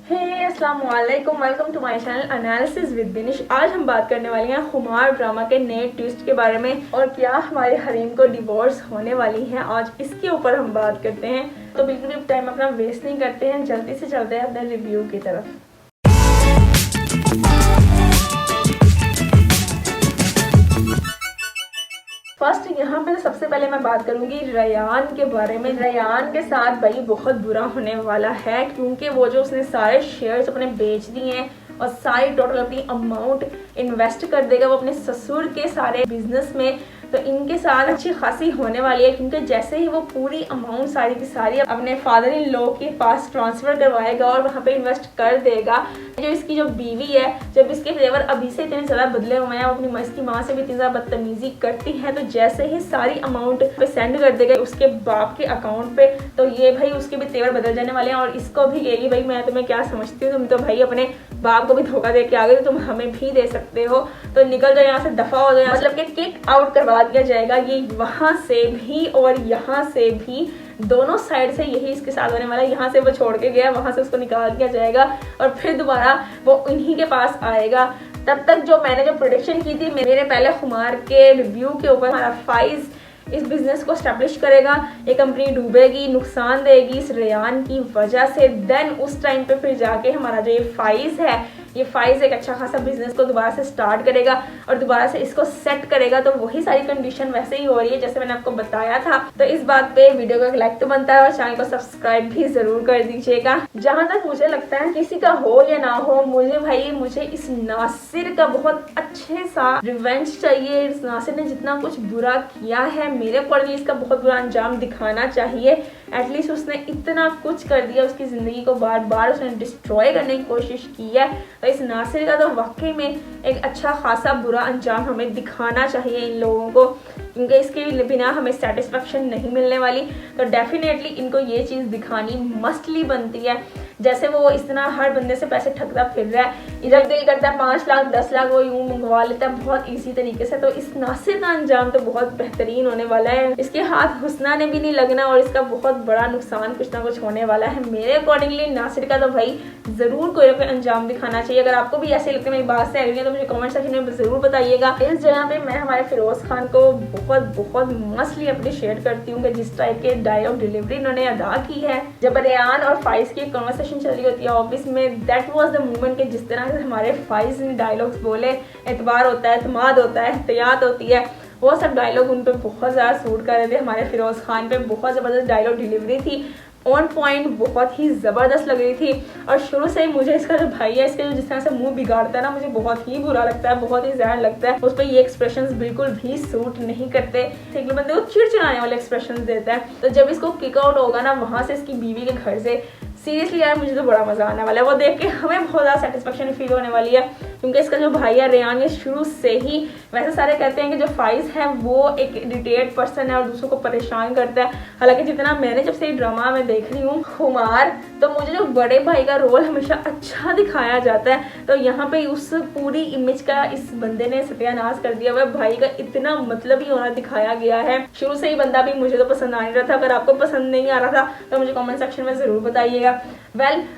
अस्सलाम वालेकुम, welcome to my channel analysis with Binish. आज हम बात करने वाली हैं खुमार ड्रामा के नए ट्विस्ट के बारे में और क्या हमारे हरीम को डिवोर्स होने वाली है। आज इसके ऊपर हम बात करते हैं, तो बिल्कुल भी टाइम अपना वेस्ट नहीं करते हैं, जल्दी से चलते हैं अपने रिव्यू की तरफ। फर्स्ट यहाँ पे सबसे पहले मैं बात करूंगी रेयान के बारे में। रेयान के साथ भाई बहुत बुरा होने वाला है, क्योंकि वो जो उसने सारे शेयर्स अपने बेच दिए हैं और सारी टोटल अपनी अमाउंट इन्वेस्ट कर देगा वो अपने ससुर के सारे बिजनेस में। तो इनके साथ अच्छी खासी होने वाली है, क्योंकि जैसे ही वो पूरी अमाउंट सारी की सारी अपने फादर इन लॉ के पास ट्रांसफर करवाएगा और वहाँ पे इन्वेस्ट कर देगा, जो इसकी जो बीवी है, जब इसके फेवर अभी से इतने ज़्यादा बदले हुए हैं, वो अपनी इसकी माँ से भी इतनी ज़्यादा बदतमीजी करती है, तो जैसे ही सारी अमाउंट पे सेंड कर देगा उसके बाप के अकाउंट पे, तो ये भाई उसके भी तेवर बदल जाने वाले हैं और इसको भी कहेगी भाई मैं तुम्हें क्या समझती हूँ, तुम तो भाई अपने बाप को भी धोखा दे के आ गए, तो तुम हमें भी दे सकते हो, तो निकल जाओ यहाँ से, दफा हो जाए। मतलब कि किक आउट करवा दिया जाएगा। ये वहां से भी और यहाँ से भी, दोनों साइड से यही इसके साथ होने वाला है। यहाँ से वो छोड़ के गया, वहां से उसको निकाल दिया जाएगा और फिर दोबारा वो इन्हीं के पास आएगा। तब तक जो मैंने जो प्रोडिक्शन की थी मेरे पहले खुमार के रिव्यू के ऊपर, हमारा फाइज इस बिजनेस को स्टैब्लिश करेगा, ये कंपनी डूबेगी, नुकसान देगी इस रेयान की वजह से। देन उस टाइम पे फिर जाके हमारा जो ये फाइज है, ये फाइज एक अच्छा खासा बिजनेस को दोबारा से स्टार्ट करेगा और दोबारा से इसको सेट करेगा। तो वही सारी कंडीशन वैसे ही हो रही है जैसे मैंने आपको बताया था। तो इस बात पे वीडियो को लाइक तो बनता है और चैनल को सब्सक्राइब भी जरूर कर दीजिएगा। जहां तक मुझे लगता है किसी का हो या ना हो, मुझे इस नासिर का बहुत अच्छे सा रिवेंज चाहिए। इस नासिर ने जितना कुछ बुरा किया है, मेरे अकॉर्डिंग इसका बहुत बुरा अंजाम दिखाना चाहिए। एटलीस्ट उसने इतना कुछ कर दिया, उसकी जिंदगी को बार बार उसने डिस्ट्रॉय करने की कोशिश की है, तो इस नासिर का तो वाकई में एक अच्छा खासा बुरा अंजाम हमें दिखाना चाहिए इन लोगों को, क्योंकि इसके बिना हमें सेटिस्फेक्शन नहीं मिलने वाली। तो डेफिनेटली इनको ये चीज़ दिखानी मस्टली बनती है। जैसे वो इस तरह हर बंदे से पैसे ठगता फिर रहा है, इधर दिल करता है 5 लाख 10 लाख वो यूं मंगवा लेता है बहुत इजी तरीके से। तो इस नासिर का अंजाम तो बहुत बेहतरीन होने वाला है। इसके हाथ हुस्ना ने भी नहीं लगना और इसका बहुत बड़ा नुकसान कुछ ना कुछ होने वाला है। मेरे अकॉर्डिंगली नासिर का तो भाई जरूर कोई ना कोई अंजाम दिखाना चाहिए। अगर आपको भी ऐसे लगता है मेरी बात से एग्री है तो मुझे कमेंट सेक्शन में जरूर बताइएगा। इस जगह पे मैं हमारे फिरोज खान को बहुत मस्टली अप्रिशिएट करती हूँ कि जिस टाइप के डायलॉग डिलीवरी इन्होंने अदा की है। जब रेयान और फाइज की कन्वर्सेशन चल रही होती है ऑफिस में, दैट वाज द मोमेंट के जिस तरह से हमारे फाइज ने डायलॉग्स बोले, एतबार होता है, एतमाद होता है, एहतियात होती है, वो सब डायलॉग उन पे बहुत ज़्यादा सूट कर रहे थे। हमारे फिरोज खान पे बहुत ज़बरदस्त डायलॉग डिलीवरी थी, ऑन पॉइंट, बहुत ही ज़बरदस्त लग रही थी। और शुरू से ही मुझे इसका जो भाई है, इसके जो जिस तरह से मुंह बिगाड़ता है ना, मुझे बहुत ही बुरा लगता है, बहुत ही ज़्यादा लगता है। उस पर ये एक्सप्रेशंस बिल्कुल भी सूट नहीं करते। एक बंदे को चिड़चिड़ाने वाले एक्सप्रेशंस देता है। तो जब इसको किक आउट होगा ना वहाँ से इसकी बीवी के घर से, सीरियसली यार मुझे तो बड़ा मजा आने वाला है। वो देख के हमें बहुत ज़्यादा सेटिस्फेक्शन फील होने वाली है, क्योंकि इसका जो भाई है रेयान, ये शुरू से ही, वैसे सारे कहते हैं कि जो फाइज है वो एक इरिटेट पर्सन है और दूसरों को परेशान करता है। हालांकि जितना मैंने जब से ड्रामा में देख रही हूँ खुमार, तो मुझे जो बड़े भाई का रोल हमेशा अच्छा दिखाया जाता है। तो यहाँ पे उस पूरी इमेज का इस बंदे ने सत्यानाश कर दिया हुआ है। भाई का इतना मतलब ही होना दिखाया गया है। शुरू से ही बंदा भी मुझे तो पसंद आ नहीं रहा था। अगर आपको पसंद नहीं आ रहा था तो मुझे कमेंट सेक्शन में जरूर बताइएगा।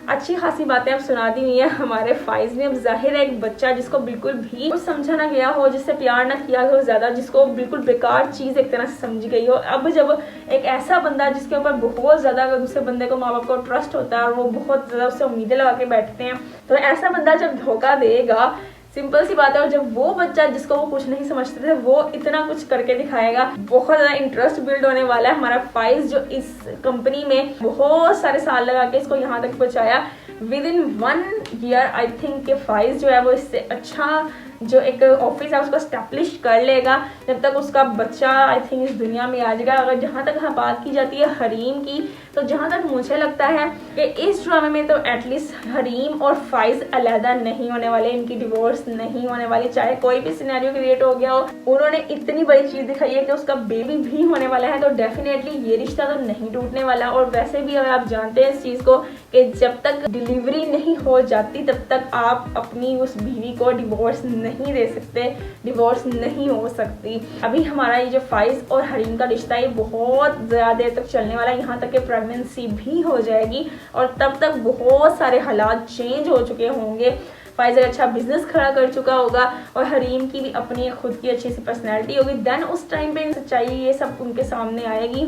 अच्छी खासी बातें अब सुना दी हुई है हमारे फाइज ने। अब जाहिर है एक बच्चा जिसको बिल्कुल भी कुछ समझा ना गया हो, जिससे प्यार ना किया हो ज्यादा, जिसको बिल्कुल बेकार चीज एक तरह से समझी गई हो, अब जब एक ऐसा बंदा जिसके ऊपर बहुत ज्यादा अगर दूसरे बंदे को माँ बाप को ट्रस्ट होता है और वो बहुत ज्यादा उससे उम्मीदें लगा के बैठते हैं, तो ऐसा बंदा जब धोखा देगा, सिंपल सी बात है, और जब वो बच्चा जिसको वो कुछ नहीं समझते थे वो इतना कुछ करके दिखाएगा, बहुत ज्यादा इंटरेस्ट बिल्ड होने वाला है। हमारा फाइज जो इस कंपनी में बहुत सारे साल लगा के इसको यहाँ तक पहुंचाया, with in 1 year I think के फाइज जो है वो इससे अच्छा जो एक ऑफिस है उसको स्टैब्लिश कर लेगा, जब तक उसका बच्चा आई थिंक इस दुनिया में आ जाएगा। अगर जहाँ तक बात की जाती है हरीम की, तो जहाँ तक मुझे लगता है कि इस ड्रामे में तो एटलीस्ट हरीम और फाइज अलहदा नहीं होने वाले, इनकी डिवोर्स नहीं होने वाली, चाहे कोई भी सिनेरियो क्रिएट हो गया हो। उन्होंने इतनी बड़ी चीज दिखाई है कि उसका बेबी भी होने वाला है, तो डेफिनेटली ये रिश्ता तो नहीं टूटने वाला। और वैसे भी अगर आप जानते हैं इस चीज को कि जब तक डिलीवरी नहीं नहीं हो जाती तब तक आप अपनी उस बीवी को डिवोर्स नहीं दे सकते, डिवोर्स नहीं हो सकती। अभी हमारा ये जो फाइज और हरीम का रिश्ता ये बहुत ज़्यादा देर तक चलने वाला है, यहाँ तक कि प्रेगनेंसी भी हो जाएगी और तब तक बहुत सारे हालात चेंज हो चुके होंगे। फाइज अच्छा बिजनेस खड़ा कर चुका होगा और हरीम की भी अपनी खुद की अच्छी सी पर्सनैलिटी होगी। देन उस टाइम पे सच्चाई ये सब उनके सामने आएगी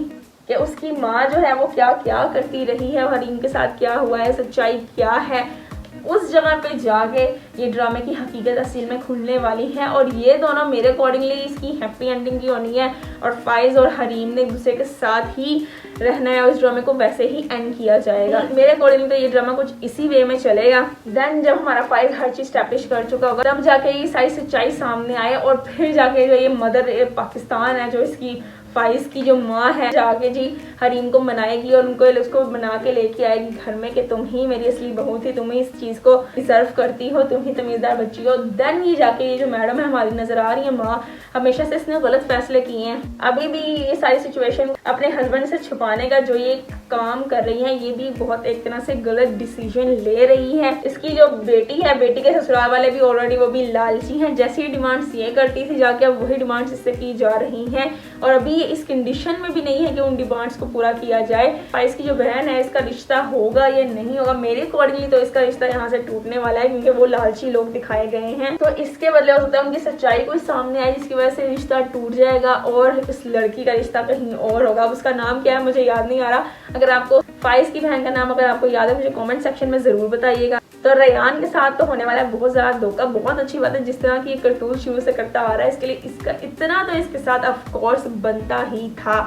कि उसकी माँ जो है वो क्या क्या करती रही है, हरीम के साथ क्या हुआ है, सच्चाई क्या है। उस जगह पे जाके ये ड्रामे की हकीकत असल में खुलने वाली है और ये दोनों मेरे अकॉर्डिंगली इसकी हैप्पी एंडिंग की होनी है और फाइज और हरीम ने एक दूसरे के साथ ही रहना है और इस ड्रामे को वैसे ही एंड किया जाएगा। मेरे अकॉर्डिंग तो ये ड्रामा कुछ इसी वे में चलेगा। देन जब हमारा फाइज हर चीज स्टैब्लिश कर चुका होगा तब जाके ये सारी सच्चाई सामने आए और फिर जाके जो ये मदर पाकिस्तान है, जो इसकी फाइज की जो माँ है, जाके जी हरीम को मनाएगी और उनको उसको बना के लेके आएगी घर में कि तुम ही मेरी असली बहू थी, तुम ही इस चीज को डिजर्व करती हो, तुम ही तमीजदार बच्ची हो। देन ये जाके ये जो मैडम है हमारी नजर आ रही है माँ, हमेशा से इसने गलत फैसले किए हैं। अभी भी ये सारी सिचुएशन अपने हस्बैंड से छुपाने का जो ये काम कर रही है ये भी बहुत एक तरह से गलत डिसीजन ले रही है। इसकी जो बेटी है, बेटी के ससुराल वाले भी ऑलरेडी वो भी लालची हैं, जैसी डिमांड्स ये करती थी जाके अब वही डिमांड्स इससे की जा रही हैं और अभी ये इस कंडीशन में भी नहीं है कि उन डिमांड्स को पूरा किया जाए। फाइज की जो बहन है इसका रिश्ता होगा या नहीं होगा, मेरे अकॉर्डिंगली तो इसका रिश्ता यहाँ से टूटने वाला है क्योंकि वो लालची लोग दिखाए गए हैं। तो इसके बदले हो सकता है उनकी सच्चाई कोई सामने आए जिसकी वजह से रिश्ता टूट जाएगा और इस लड़की का रिश्ता कहीं और होगा। उसका नाम क्या है मुझे याद नहीं आ रहा, अगर आपको फाइज की बहन का नाम अगर आपको याद है मुझे कमेंट सेक्शन में जरूर बताइएगा। तो रेयान के साथ तो होने वाला है बहुत ज्यादा धोखा। बहुत अच्छी बात है जिस तरह की करतूत शुरू से करता आ रहा है, इसके लिए इसका इतना तो इसके साथ ऑफ कोर्स बनता ही था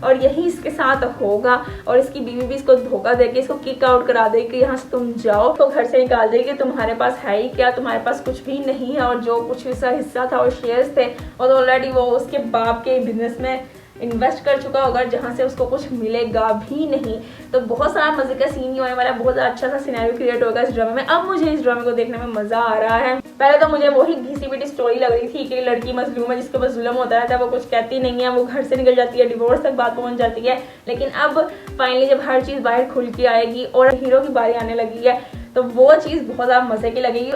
और यही इसके साथ होगा। और इसकी बीवी भी इसको धोखा देके इसको किक आउट करा देगी कि यहाँ से तुम जाओ, तो घर से निकाल देगी, तुम्हारे पास है ही क्या, तुम्हारे पास कुछ भी नहीं है और जो कुछ हिस्सा था और शेयर्स थे और ऑलरेडी वो उसके बाप के बिजनेस में इन्वेस्ट कर चुका होगा जहां से उसको कुछ मिलेगा भी नहीं। तो बहुत सारा मजे का सीन ही होने वाला है, बहुत अच्छा सा सिनेरियो क्रिएट होगा इस ड्रामे में। अब मुझे इस ड्रामे को देखने में मजा आ रहा है। पहले तो मुझे वही घिसी पिटी स्टोरी लग रही थी कि लड़की मजलूम है जिसके ऊपर जुल्म होता रहता है, वो कुछ कहती नहीं है, वो घर से निकल जाती है, डिवोर्स तक बात पहुंच जाती है। लेकिन अब फाइनली जब हर चीज बाहर खुल के आएगी और हीरो की बारी आने लगी है तो वो चीज़ बहुत ज़्यादा मज़े की लगेगी।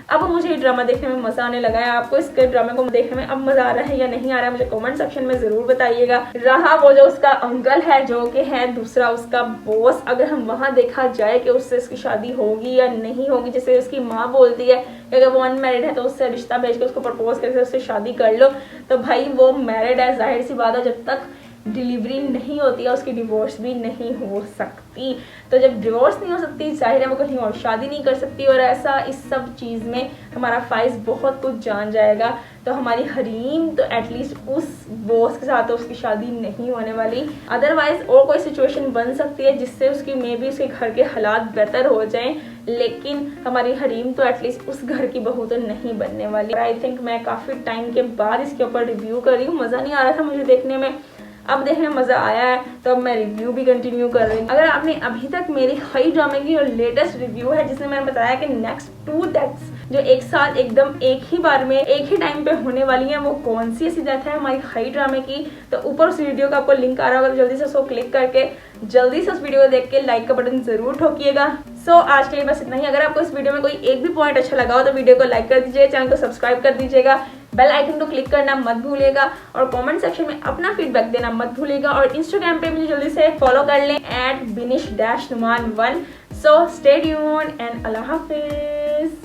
अब मुझे ये ड्रामा देखने में मज़ा आने लगा है। आपको इस ड्रामे को देखने में अब मज़ा आ रहा है या नहीं आ रहा है मुझे कमेंट सेक्शन में ज़रूर बताइएगा। रहा वो जो उसका अंकल है जो कि है दूसरा उसका बॉस, अगर हम वहाँ देखा जाए कि उससे इसकी शादी होगी या नहीं होगी, जैसे उसकी माँ बोलती है कि अगर वो अनमैरिड है तो उससे रिश्ता भेज के उसको प्रपोज करके उससे शादी कर लो, तो भाई वो मैरिड है, जाहिर सी बात है जब तक डिलीवरी नहीं होती है उसकी डिवोर्स भी नहीं हो सकती। तो जब डिवोर्स नहीं हो सकती जाहिर है वो कहीं और शादी नहीं कर सकती और ऐसा इस सब चीज़ में हमारा फाइज बहुत कुछ जान जाएगा। तो हमारी हरीम तो एटलीस्ट उस बॉस के साथ तो उसकी शादी नहीं होने वाली, अदरवाइज और कोई सिचुएशन बन सकती है जिससे उसकी मे बी उसके घर के हालात बेहतर हो जाएं, लेकिन हमारी हरीम तो एटलीस्ट उस घर की बहू तो नहीं बनने वाली। आई थिंक मैं काफ़ी टाइम के बाद इसके ऊपर रिव्यू कर रही हूँ, मज़ा नहीं आ रहा था मुझे देखने में, अब देखने में मज़ा आया है तो अब मैं रिव्यू भी कंटिन्यू कर रही हूँ। अगर आपने अभी तक मेरी हई ड्रामे की जो लेटेस्ट रिव्यू है जिसमें मैंने बताया कि नेक्स्ट 2 डेथ्स जो एक साथ एकदम एक ही बार में एक ही टाइम पे होने वाली हैं वो कौन सी ऐसी डेथ है हमारी हई ड्रामे की, तो ऊपर उस वीडियो का आपको लिंक आ रहा होगा, तो जल्दी से उसको क्लिक करके जल्दी से उस वीडियो को देख के लाइक का बटन जरूर ठोकिएगा। सो आज के लिए बस इतना ही। अगर आपको इस वीडियो में कोई एक भी पॉइंट अच्छा लगा हो तो वीडियो को लाइक कर दीजिए, चैनल को सब्सक्राइब कर दीजिएगा, बेल आइकन को क्लिक करना मत भूलिएगा और कमेंट सेक्शन में अपना फीडबैक देना मत भूलिएगा और इंस्टाग्राम पे मुझे जल्दी से फॉलो कर लें @binish-numan1। So stay tuned and Allah Hafiz.